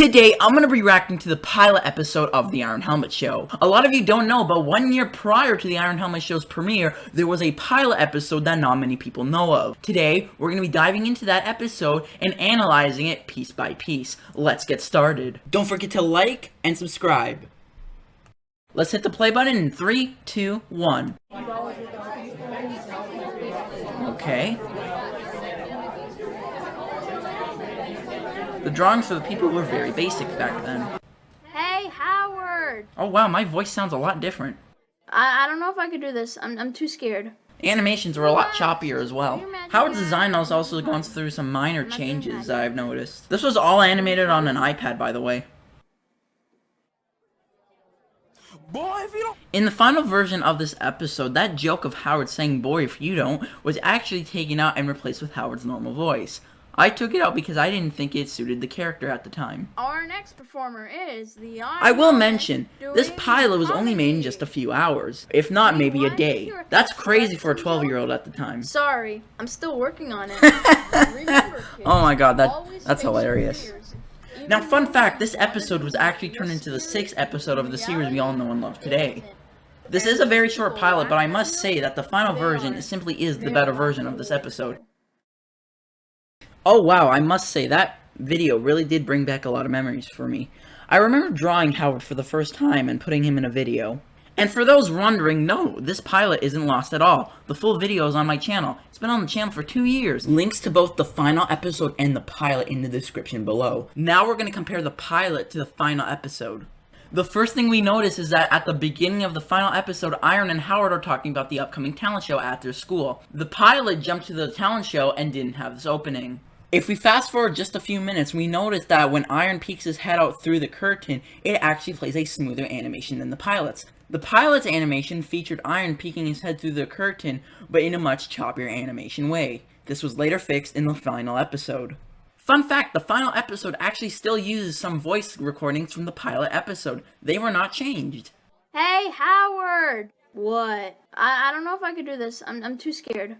Today, I'm going to be reacting to the pilot episode of The IornHelmet Show. A lot of you don't know, but 1 year prior to The IornHelmet Show's premiere, there was a pilot episode that not many people know of. Today, we're going to be diving into that episode and analyzing it piece by piece. Let's get started. Don't forget to like and subscribe. Let's hit the play button in 3, 2, 1. Okay. The drawings for the people were very basic back then. Hey, Howard! Oh wow, my voice sounds a lot different. I don't know if I could do this. I'm too scared. The animations were a lot choppier as well. Howard's design has also gone through some minor changes I've noticed. This was all animated on an iPad, by the way. In the final version of this episode, that joke of Howard saying "boy if you don't" was actually taken out and replaced with Howard's normal voice. I took it out because I didn't think it suited the character at the time. Our next performer is the I will mention, this pilot was only made in just a few hours, if not maybe a day. That's crazy for a 12-year-old at the time. Sorry, I'm still working on it. Remember, kids, oh my god, that's hilarious. Now, fun fact, this episode was actually turned into the 6th episode of the series we all know and love today. This is a very short pilot, but I must say that the final version simply is the better version of this episode. Oh wow, I must say, that video really did bring back a lot of memories for me. I remember drawing Howard for the first time and putting him in a video. And for those wondering, no, this pilot isn't lost at all. The full video is on my channel. It's been on the channel for 2 years. Links to both the final episode and the pilot in the description below. Now we're going to compare the pilot to the final episode. The first thing we notice is that at the beginning of the final episode, Iorn and Howard are talking about the upcoming talent show at their school. The pilot jumped to the talent show and didn't have this opening. If we fast forward just a few minutes, we notice that when Iorn peeks his head out through the curtain, it actually plays a smoother animation than the pilot's. The pilot's animation featured Iorn peeking his head through the curtain, but in a much choppier animation way. This was later fixed in the final episode. Fun fact, the final episode actually still uses some voice recordings from the pilot episode. They were not changed. Hey, Howard! What? I don't know if I could do this. I'm too scared.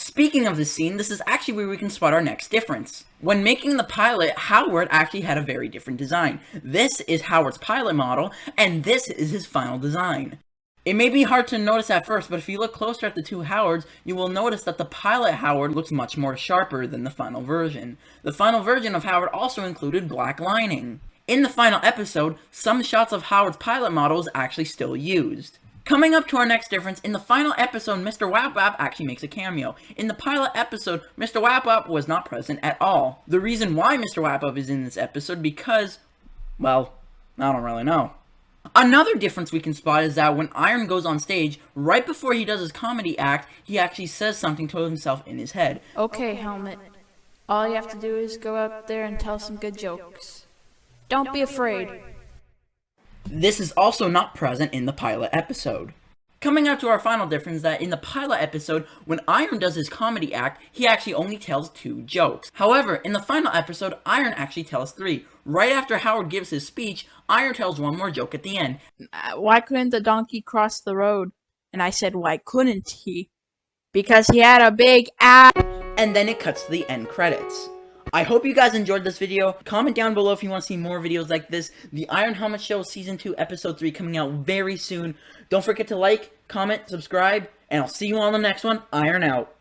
Speaking of this scene, this is actually where we can spot our next difference. When making the pilot, Howard actually had a very different design. This is Howard's pilot model, and this is his final design. It may be hard to notice at first, but if you look closer at the two Howards, you will notice that the pilot Howard looks much more sharper than the final version. The final version of Howard also included black lining. In the final episode, some shots of Howard's pilot model is actually still used. Coming up to our next difference, in the final episode, Mr. Wap Wap actually makes a cameo. In the pilot episode, Mr. Wap Wap was not present at all. The reason why Mr. Wap Wap is in this episode because, well, I don't really know. Another difference we can spot is that when Iorn goes on stage, right before he does his comedy act, he actually says something to himself in his head. Okay, Helmet. All you have to do is go out there and tell some good jokes. Don't be afraid. This is also not present in the pilot episode. Coming up to our final difference is that in the pilot episode, when Iorn does his comedy act, he actually only tells 2 jokes. However, in the final episode, Iorn actually tells 3. Right after Howard gives his speech, Iorn tells one more joke at the end. Why couldn't the donkey cross the road? And I said, why couldn't he? Because he had a big ass. And then it cuts to the end credits. I hope you guys enjoyed this video. Comment down below if you want to see more videos like this. The IornHelmet Show Season 2 Episode 3 coming out very soon. Don't forget to like, comment, subscribe, and I'll see you on the next one. Iorn out.